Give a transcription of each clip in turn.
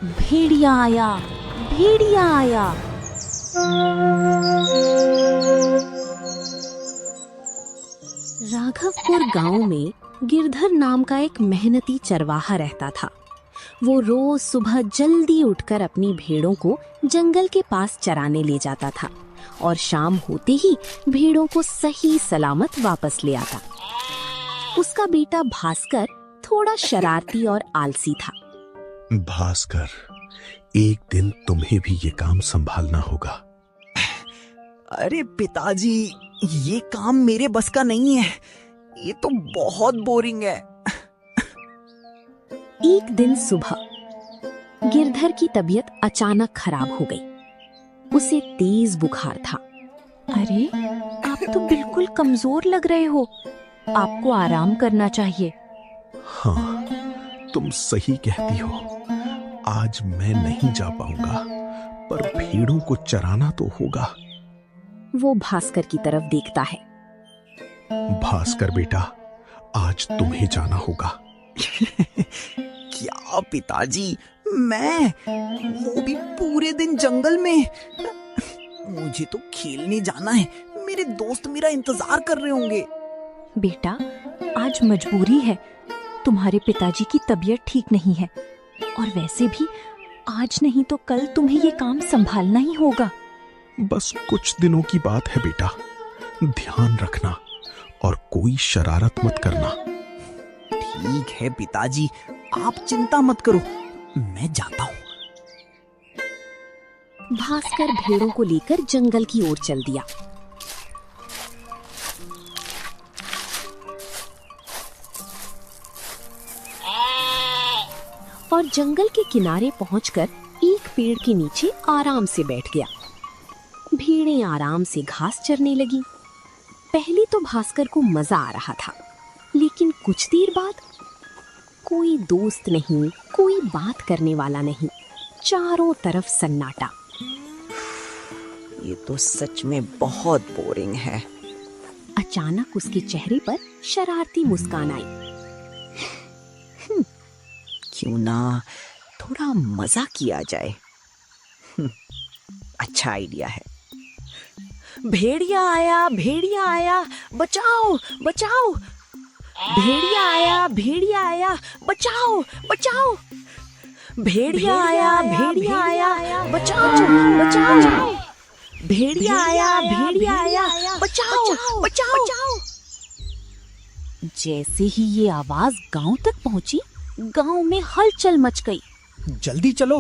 भेड़िया आया, भेड़िया आया। राघवपुर गांव में गिरधर नाम का एक मेहनती चरवाहा रहता था। वो रोज सुबह जल्दी उठकर अपनी भेड़ों को जंगल के पास चराने ले जाता था और शाम होते ही भेड़ों को सही सलामत वापस ले आता। उसका बेटा भास्कर थोड़ा शरारती और आलसी था। भास्कर, एक दिन तुम्हें भी ये काम संभालना होगा। अरे पिताजी, ये काम मेरे बस का नहीं है। ये तो बहुत बोरिंग है। एक दिन सुबह गिरधर की तबीयत अचानक खराब हो गई। उसे तेज बुखार था। अरे, आप तो बिल्कुल कमजोर लग रहे हो। आपको आराम करना चाहिए। हाँ, तुम सही कहती हो। आज मैं नहीं जा पाऊंगा, पर भेड़ों को चराना तो होगा। वो भास्कर की तरफ देखता है। भास्कर बेटा, आज तुम्हें जाना होगा। क्या पिताजी, मैं? वो भी पूरे दिन जंगल में? मुझे तो खेलने जाना है। मेरे दोस्त मेरा इंतजार कर रहे होंगे। बेटा, आज मजबूरी है। तुम्हारे पिताजी की तबीयत ठीक नहीं है और वैसे भी आज नहीं तो कल तुम्हें ये काम संभालना ही होगा। बस कुछ दिनों की बात है बेटा, ध्यान रखना और कोई शरारत मत करना। ठीक है पिताजी, आप चिंता मत करो, मैं जाता हूँ। भास्कर भेड़ों को लेकर जंगल की ओर चल दिया। और जंगल के किनारे पहुंचकर एक पेड़ के नीचे आराम से बैठ गया। भेड़ें आराम से घास चरने लगी। पहले तो भास्कर को मजा आ रहा था, लेकिन कुछ देर बाद कोई दोस्त नहीं, कोई बात करने वाला नहीं, चारों तरफ सन्नाटा। ये तो सच में बहुत बोरिंग है। अचानक उसके चेहरे पर शरारती मुस्कान आई। क्यों ना थोड़ा मजा किया जाए। अच्छा आइडिया है। भेड़िया आया, भेड़िया आया, बचाओ बचाओ। भेड़िया आया, भेड़िया आया, बचाओ बचाओ। भेड़िया आया, भेड़िया आया, बचाओ बचाओ। भेड़िया आया, भेड़िया आया, बचाओ बचाओ। जैसे ही ये आवाज गांव तक पहुंची, गांव में हलचल मच गई। जल्दी चलो,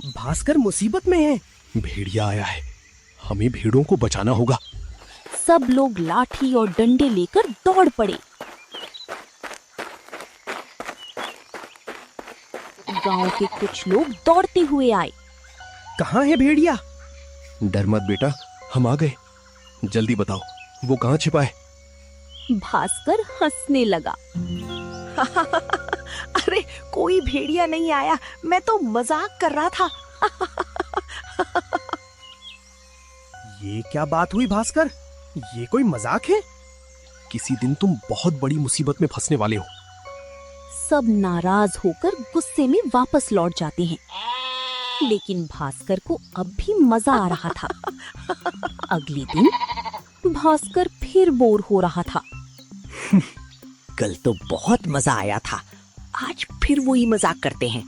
भास्कर मुसीबत में है। भेड़िया आया है, हमें भेड़ों को बचाना होगा। सब लोग लाठी और डंडे लेकर दौड़ पड़े। गांव के कुछ लोग दौड़ते हुए आए। कहाँ है भेड़िया? डर मत बेटा, हम आ गए। जल्दी बताओ, वो कहाँ छिपा है? भास्कर हंसने लगा। अरे, कोई भेड़िया नहीं आया, मैं तो मजाक कर रहा था। ये क्या बात हुई भास्कर? ये कोई मजाक है? किसी दिन तुम बहुत बड़ी मुसीबत में फंसने वाले हो। सब नाराज होकर गुस्से में वापस लौट जाते हैं, लेकिन भास्कर को अब भी मजा आ रहा था। अगले दिन भास्कर फिर बोर हो रहा था। कल तो बहुत मजा आया था, आज फिर वही मजाक करते हैं।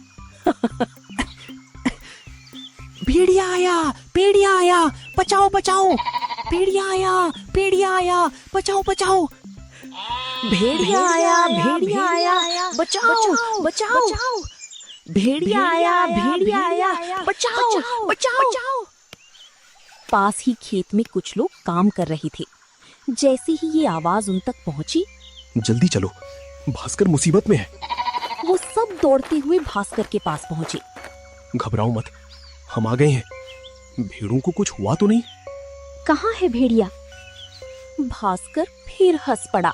भेड़िया आया, भेड़िया आया, बचाओ बचाओ। भेड़िया आया, भेड़िया आया, बचाओ बचाओ। भेड़िया आया, भेड़िया आया, बचाओ बचाओ। भेड़िया आया, भेड़िया आया, बचाओ बचाओ। पास ही खेत में कुछ लोग काम कर रहे थे। जैसे ही ये आवाज उन तक पहुंची, जल्दी चलो, भास्कर मुसीबत में है। वो सब दौड़ते हुए भास्कर के पास पहुंचे। घबराओ मत, हम आ गए हैं। भेड़ों को कुछ हुआ तो नहीं? कहाँ है भेड़िया? भास्कर फिर हंस पड़ा।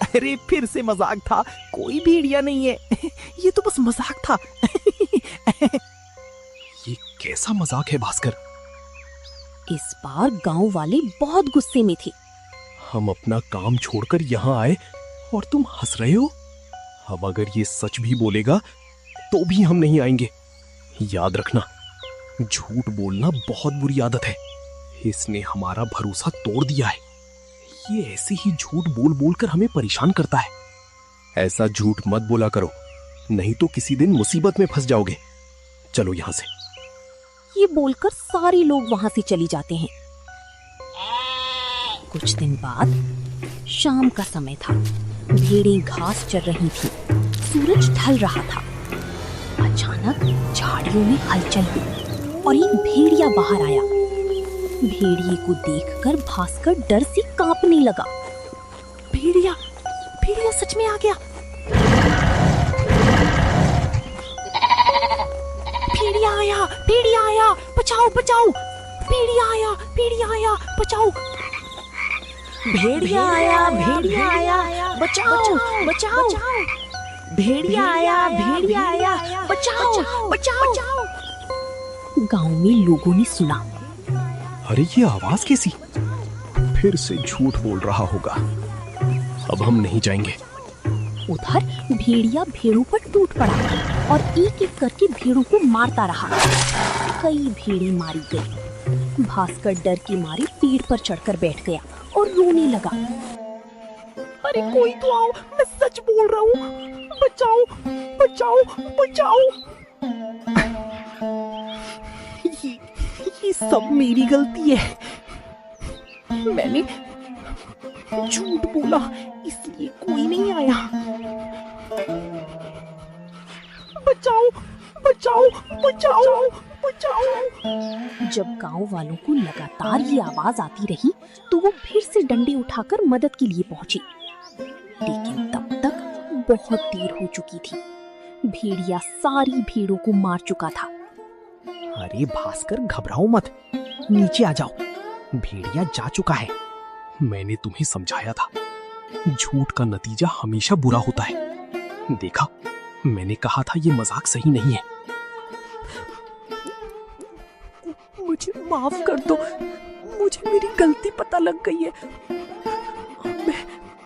अरे, फिर से मजाक था, कोई भेड़िया नहीं है। ये तो बस मजाक था। ये कैसा मजाक है भास्कर? इस बार गांव वाले बहुत गुस्से में थे। हम अपना काम छोड़कर यहाँ आए और तुम हंस रहे हो? अब अगर ये सच भी बोलेगा तो भी हम नहीं आएंगे। याद रखना, झूठ बोलना बहुत बुरी आदत है। इसने हमारा भरोसा तोड़ दिया है। ये ऐसे ही झूठ बोल बोल कर हमें परेशान करता है। ऐसा झूठ मत बोला करो, नहीं तो किसी दिन मुसीबत में फंस जाओगे। चलो यहां से। ये बोलकर सारे लोग वहां से चली जाते हैं। कुछ दिन बाद शाम का समय था। भेड़ें घास चर रही थी। सूरज ढल रहा था। अचानक झाड़ियों में हलचल हुई और एक भेड़िया बाहर आया। भेड़िए को देखकर भास्कर डर से कांपने लगा। भेड़िया भेड़िया सच में आ गया। भेड़िया आया, बचाओ बचाओ। भेड़िया आया, बचाओ। भेड़िया आया, बचाओ बचाओ। भेड़िया आया, बचाओ। गांव में लोगों ने सुना। अरे ये आवाज कैसी? फिर से झूठ बोल रहा होगा। अब हम नहीं जाएंगे। उधर भेड़िया भेड़ों पर टूट पड़ा और एक एक करके भेड़ों को मारता रहा। कई भेड़ें मारी गई। भास्कर डर के मारे पेड़ पर चढ़कर बैठ गया और रोने लगा। अरे कोई तो आओ, मैं सच बोल रहा हूँ। बचाओ। ये सब मेरी गलती है। मैंने झूठ बोला, इसलिए कोई नहीं आया। बचाओ। जब गांव वालों को लगातार ये आवाज आती रही तो वो फिर से डंडे उठाकर मदद के लिए पहुंचे। लेकिन तब तक बहुत देर हो चुकी थी। भेड़िया सारी भेड़ों को मार चुका था। अरे भास्कर, घबराओ मत, नीचे आ जाओ। भेड़िया जा चुका है। मैंने तुम्हें समझाया था, झूठ का नतीजा हमेशा बुरा होता है। देखा, मैंने कहा था ये मजाक सही नहीं है। मुझे माफ कर दो, मुझे मेरी गलती पता लग गई है। मैं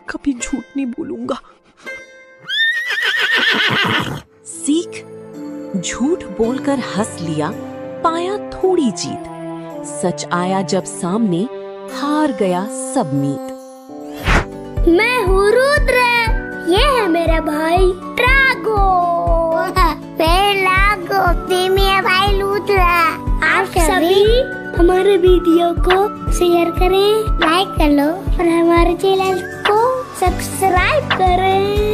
कभी झूठ नहीं बोलूंगा। सीख, झूठ बोलकर हंस लिया, पाया थोड़ी जीत। सच आया जब सामने, हार गया सब मीत। मैं हूँ रुद्र, ये है मेरा भाई ट्रागो। मैं लागो, ये मेरा भाई लूद्रा। आप सभी हमारे वीडियो को शेयर करें, लाइक कर लो और हमारे चैनल को सब्सक्राइब करें।